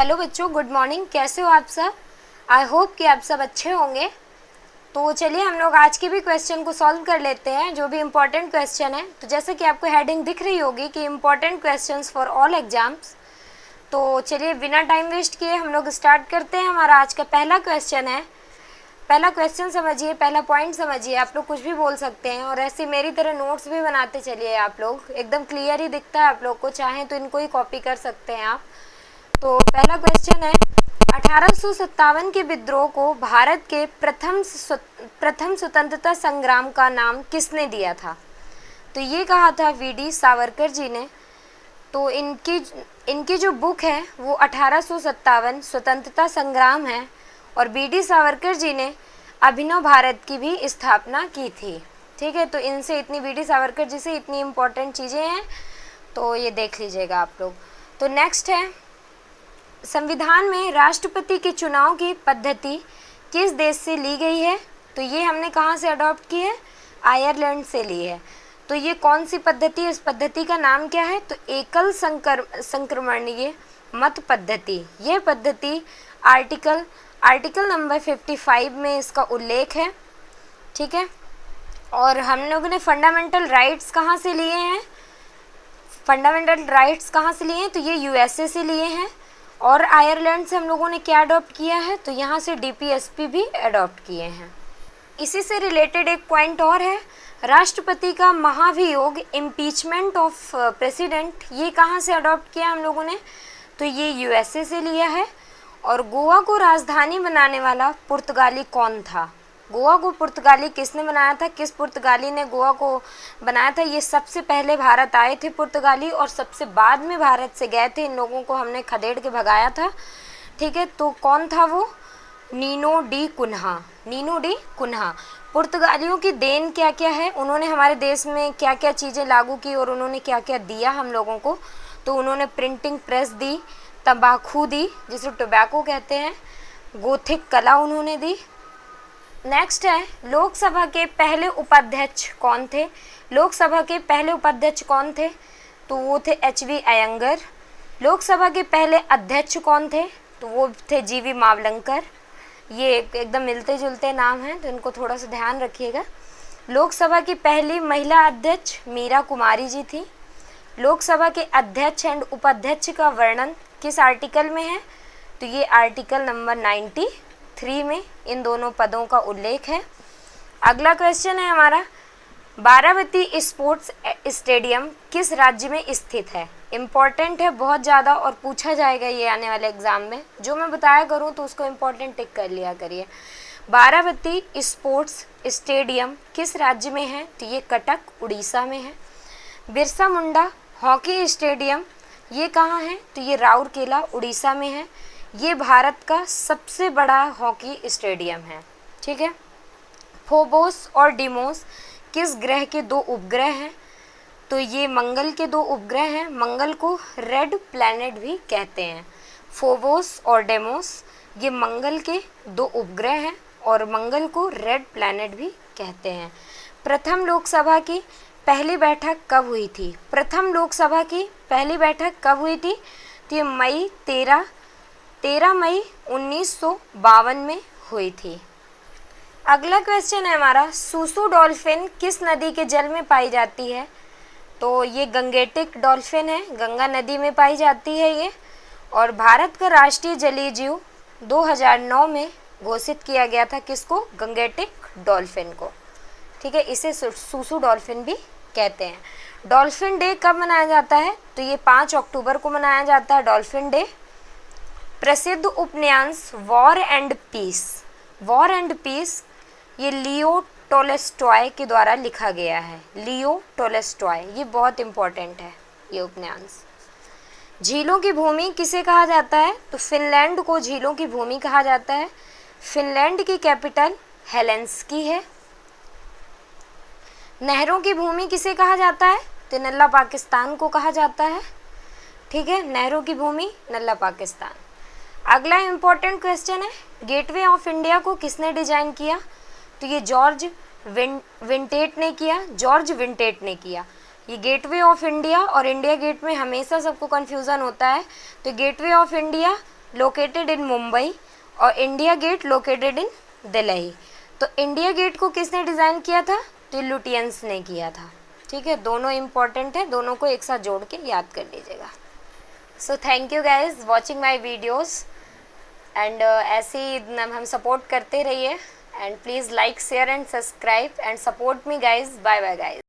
Hello बच्चों, good morning. कैसे हो आप सब? आई होप कि आप सब अच्छे होंगे। तो चलिए हम लोग आज के भी क्वेश्चन को सॉल्व कर लेते हैं, जो भी इम्पोर्टेंट क्वेश्चन है। तो जैसे कि आपको हेडिंग दिख रही होगी कि important questions for all exams. तो चलिए बिना टाइम वेस्ट किए हम लोग स्टार्ट करते हैं। हमारा आज का पहला क्वेश्चन है। पहला क्वेश्चन समझिए, पहला पॉइंट समझिए। आप लोग कुछ भी बोल सकते हैं और ऐसे मेरी तरह नोट्स भी बनाते चलिए। आप लोग एकदम क्लियर ही दिखता है आप लोग को, चाहें तो इनको ही कॉपी कर सकते हैं आप। तो पहला क्वेश्चन है, 1857 के विद्रोह को भारत के प्रथम स्वतंत्रता संग्राम का नाम किसने दिया था? तो ये कहा था वीडी सावरकर जी ने। तो इनकी जो बुक है वो 1857 स्वतंत्रता संग्राम है और वीडी सावरकर जी ने अभिनव भारत की भी स्थापना की थी। ठीक है, तो इनसे इतनी वीडी सावरकर जी से इतनी इम्पोर्टेंट चीज़ें हैं, तो ये देख लीजिएगा आप लोग। तो नेक्स्ट है, संविधान में राष्ट्रपति के चुनाव की पद्धति किस देश से ली गई है? तो ये हमने कहाँ से अडॉप्ट की है? आयरलैंड से ली है। तो ये कौन सी पद्धति है? इस पद्धति का नाम क्या है? तो एकल संक्रमणीय मत पद्धति। ये पद्धति आर्टिकल नंबर 55 में इसका उल्लेख है। ठीक है, और हम लोगों ने फंडामेंटल राइट्स कहाँ से लिए हैं? फंडामेंटल राइट्स कहाँ से लिए हैं? तो ये यूएसए से लिए हैं। और आयरलैंड से हम लोगों ने क्या अडॉप्ट किया है? तो यहाँ से डीपीएसपी भी अडॉप्ट किए हैं। इसी से रिलेटेड एक पॉइंट और है, राष्ट्रपति का महाभियोग, इम्पीचमेंट ऑफ प्रेसिडेंट, ये कहाँ से अडॉप्ट किया हम लोगों ने? तो ये यूएसए से लिया है। और गोवा को राजधानी बनाने वाला पुर्तगाली कौन था? गोवा को पुर्तगाली किसने बनाया था? किस पुर्तगाली ने गोवा को बनाया था? ये सबसे पहले भारत आए थे पुर्तगाली और सबसे बाद में भारत से गए थे। इन लोगों को हमने खदेड़ के भगाया था। ठीक है, तो कौन था वो? Nuno da Cunha. Nuno da Cunha. पुर्तगालियों की देन क्या क्या है? उन्होंने हमारे देश में क्या क्या चीज़ें लागू की और उन्होंने क्या क्या दिया हम लोगों को? तो उन्होंने प्रिंटिंग प्रेस दी, तंबाकू दी जिसे टोबैको कहते हैं, गोथिक कला उन्होंने दी। नेक्स्ट है, लोकसभा के पहले उपाध्यक्ष कौन थे? लोकसभा के पहले उपाध्यक्ष कौन थे? तो वो थे एच.वी. अयंगर। लोकसभा के पहले अध्यक्ष कौन थे? तो वो थे जी.वी. मावलंकर। ये एकदम मिलते जुलते नाम हैं, तो इनको थोड़ा सा ध्यान रखिएगा। लोकसभा की पहली महिला अध्यक्ष मीरा कुमारी जी थी। लोकसभा के अध्यक्ष एंड उपाध्यक्ष का वर्णन किस आर्टिकल में है? तो ये आर्टिकल नंबर 93 में इन दोनों पदों का उल्लेख है। अगला क्वेश्चन है हमारा, बारावती स्पोर्ट्स स्टेडियम किस राज्य में स्थित है? इम्पॉर्टेंट है बहुत ज़्यादा और पूछा जाएगा ये आने वाले एग्जाम में। जो मैं बताया करूँ तो उसको इम्पोर्टेंट टिक कर लिया करिए। बारावती स्पोर्ट्स स्टेडियम किस राज्य में है? तो ये कटक उड़ीसा में है। बिरसा मुंडा हॉकी स्टेडियम ये कहाँ है? तो ये राउरकेला उड़ीसा में है। ये भारत का सबसे बड़ा हॉकी स्टेडियम है। ठीक है, फोबोस और डिमोस किस ग्रह के दो उपग्रह हैं? तो ये मंगल के दो उपग्रह हैं। मंगल को रेड प्लैनेट भी कहते हैं। फोबोस और डेमोस ये मंगल के दो उपग्रह हैं और मंगल को रेड प्लैनेट भी कहते हैं। प्रथम लोकसभा की पहली बैठक कब हुई थी? प्रथम लोकसभा की पहली बैठक कब हुई थी? तो ये 13 मई 1952 में हुई थी। अगला क्वेश्चन है हमारा, सूसू डॉल्फिन किस नदी के जल में पाई जाती है? तो ये गंगेटिक डॉल्फिन है, गंगा नदी में पाई जाती है ये। और भारत का राष्ट्रीय जलीय जीव 2009 में घोषित किया गया था किसको? गंगेटिक डॉल्फिन को। ठीक है, इसे सूसू डॉल्फिन भी कहते हैं। डॉल्फिन डे कब मनाया जाता है? तो ये 5 अक्टूबर को मनाया जाता है डॉल्फिन डे। प्रसिद्ध उपन्यास वॉर एंड पीस ये लियो टोल्स्टॉय के द्वारा लिखा गया है। लियो टोल्स्टॉय, ये बहुत इम्पोर्टेंट है ये उपन्यास। झीलों की भूमि किसे कहा जाता है? तो फिनलैंड को झीलों की भूमि कहा जाता है। फिनलैंड की कैपिटल हेलेंस्की है। नहरों की भूमि किसे कहा जाता है? तो नल्ला पाकिस्तान को कहा जाता है। ठीक है, नहरों की भूमि नल्ला पाकिस्तान। अगला इम्पोर्टेंट क्वेश्चन है, गेटवे ऑफ इंडिया को किसने डिजाइन किया? तो ये जॉर्ज विंटेट ने किया। ये गेटवे ऑफ इंडिया और इंडिया गेट में हमेशा सबको कन्फ्यूज़न होता है। तो Gateway of India located in Mumbai और India Gate located in Delhi. तो इंडिया गेट को किसने डिज़ाइन किया था? तो लुटियंस ने किया था। ठीक है, दोनों इम्पॉर्टेंट है, दोनों को एक साथ जोड़ के याद कर लीजिएगा। So thank you guys watching my videos and ऐसे ही हम सपोर्ट करते रहिए and please like share and subscribe and support me guys. Bye bye guys.